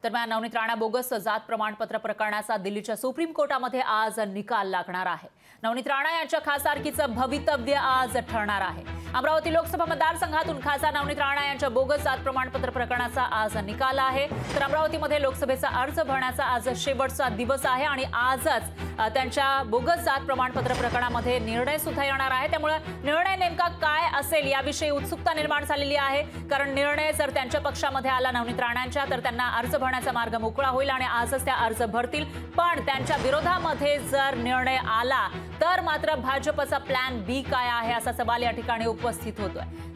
दरम्यान नवनीत राणा बोगस जात प्रमाणपत्र प्रकरणाचा दिल्लीच्या सुप्रीम कोर्टामध्ये आज निकाल लागणार आहे। नवनीत राणा यांच्या खासदारकीचं भवितव्य आज ठरणार आहे। अमरावती लोकसभा मतदारसंघातून खासदार नवनीत राणा यांच्या बोगस जात प्रमाणपत्र प्रकरणाचा आज निकाल आहे। तर अमरावतीमध्ये लोकसभेचा अर्ज भरण्याचा आज शेवटचा दिवस आहे आणि आजच त्यांच्या बोगस जात प्रमाणपत्र प्रकरणामध्ये निर्णय सुद्धा येणार आहे। त्यामुळे निर्णय नेमका काय असेल याविषयी उत्सुकता निर्माण झालेली आहे, कारण निर्णय जर त्यांच्या पक्षामध्ये आला नवनीत राणांच्या तर त्यांना अर्ज भरण्याचा मार्ग मोकळा होईल आणि आजच त्या अर्ज भरतील। पण त्यांच्या विरोधामध्ये जर निर्णय आला तर मात्र भाजपचा प्लॅन बी काय आहे असा सवाल या ठिकाणी उपस्थित होतोय।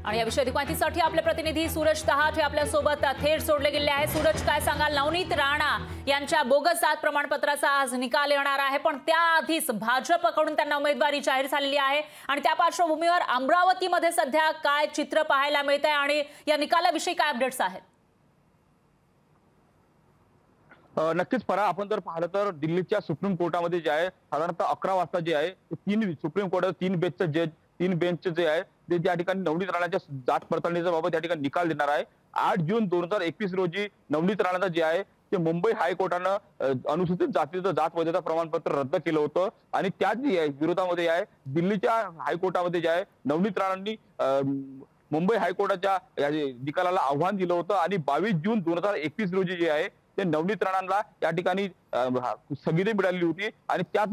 आणि या विषयी अधिक माहितीसाठी आपले प्रतिनिधी सूरज तहाट हे आपल्या सोबत थेट जोडले गेले आहेत। सूरज, काय सांगाल? नवनीत राणा यांच्या बोगस जात प्रमाणपत्राचा आज निकाल येणार आहे, पण त्याआधीच भाजपकडून त्यांना उमेदवारी जाहीर झालेली आहे आणि त्या पार्श्वभूमीवर अमरावतीमध्ये सध्या काय चित्र पाहायला मिळतंय आणि या निकालाविषयी काय अपडेट्स आहेत? नक्कीच परा, आपण जर पाहिलं तर दिल्लीच्या सुप्रीम कोर्टामध्ये जे आहे साधारणतः 11 वाजता जे आहे सुप्रीम कोर्टात तीन बेंच जे आहे ते त्या ठिकाणी नवनीत राणाच्या जात पडताळणीच्या बाबत त्या ठिकाणी निकाल देणार आहे। 8 जून 2021 रोजी नवनीत राणाचं जे आहे ते मुंबई हायकोर्टानं अनुसूचित जातीचं जात वैधता प्रमाणपत्र रद्द केलं होतं आणि त्याच विरोधामध्ये आहे दिल्लीच्या हायकोर्टामध्ये जे आहे नवनीत राणांनी मुंबई हायकोर्टाच्या निकालाला आव्हान दिलं होतं आणि 22 जून 2021 रोजी जे आहे ते नवनीत राणांना या ठिकाणी स्थगिती मिळाली होती आणि त्याच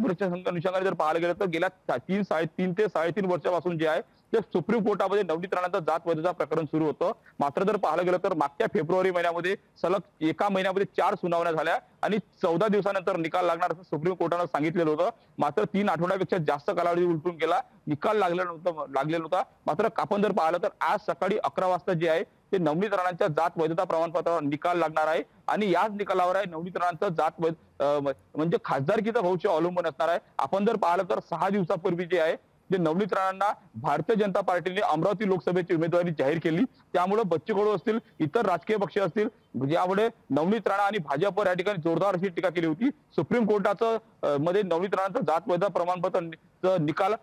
अनुषंगाने जर पाहायला गेलं तर गेल्या 3 ते 3.5 वर्षापासून जे आहे ते सुप्रीम कोर्टामध्ये नवनीत राणांचं जात वैधता प्रकरण सुरू होतं। मात्र जर पाहायला गेलं तर मागच्या फेब्रुवारी महिन्यामध्ये सलग एका महिन्यामध्ये 4 सुनावण्या झाल्या आणि 14 दिवसानंतर निकाल लागणार असं सुप्रीम कोर्टानं सांगितलेलं होतं। मात्र 3 आठवड्यापेक्षा जास्त कालावधी उलटून गेला, निकाल लागलेला नव्हता। मात्र आपण जर पाहिलं तर आज सकाळी 11 वाजता जे आहे ते नवनीत राणांच्या जात वैधता प्रमाणपत्रावर निकाल लागणार आहे आणि याच निकालावर आहे नवनीत राणांचं जात म्हणजे खासदारकीचं भविष्य अवलंबून असणार आहे। आपण जर पाहिलं तर 6 दिवसापूर्वी जे आहे ते नवनीत राणांना भारतीय जनता पार्टीने अमरावती लोकसभेची उमेदवारी जाहीर केली। त्यामुळे बच्चू कडू असतील, इतर राजकीय पक्ष असतील, यामुळे नवनीत राणा आणि भाजपवर या ठिकाणी जोरदार अशी टीका केली होती। सुप्रीम कोर्टाचं मध्ये नवनीत राणांचं जात वैधता प्रमाणपत्र निकाल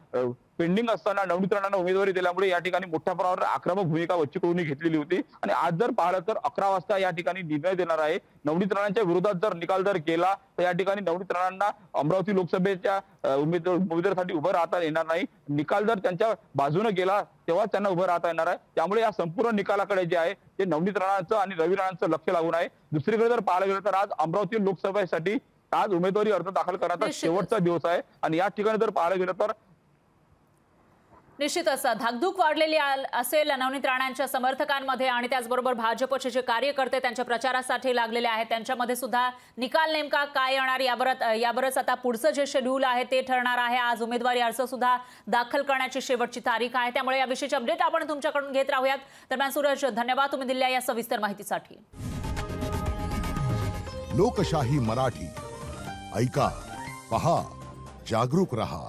पेंडिंग असताना नवनीत राणांना उमेदवारी दिल्यामुळे या ठिकाणी मोठ्या प्रमाणावर आक्रमक भूमिका बच्चू कडूंनी घेतलेली होती आणि आज जर पाहिलं तर 11 वाजता या ठिकाणी निर्णय देणार आहे। नवनीत राणांच्या विरोधात जर निकाल जर केला तर या ठिकाणी नवनीत राणांना अमरावती लोकसभेच्या उमेदवारीसाठी उभं राहता येणार नाही। निकाल जर त्यांच्या बाजूने गेला तेव्हा त्यांना उभं राहता येणार आहे। त्यामुळे या संपूर्ण निकालाकडे जे आहे ते नवनीत राणांचं आणि रवी राणांचं लक्ष लागून आहे। दुसरीकडे जर पाहायला गेलं तर आज अमरावती लोकसभेसाठी आज उमेदवारी अर्ज दाखल करण्याचा शेवटचा दिवस आहे आणि या ठिकाणी जर पाहायला गेलं तर निश्चितच धाकधूक वाढलेली असेल नवनीत राणांच्या समर्थकांमध्ये आणि त्याचबरोबर भाजपचे जे कार्यकर्ते त्यांच्या प्रचारासाठी लागलेले आहेत त्यांच्यामध्ये सुद्धा निकाल नेमका काय येणार यावरच आता पुढचं जे शेड्यूल आहे ते ठरणार आहे। आज उमेदवारी अर्ज सुद्धा दाखल करण्याची शेवटची तारीख आहे, त्यामुळे या विषयीचे अपडेट आपण तुमच्याकडून घेत राहूयात। दरम्यान सूरज, धन्यवाद तुम्ही दिलेल्या या सविस्तर माहितीसाठी। लोकशाही मराठी ऐका, पहा, जागरूक रहा।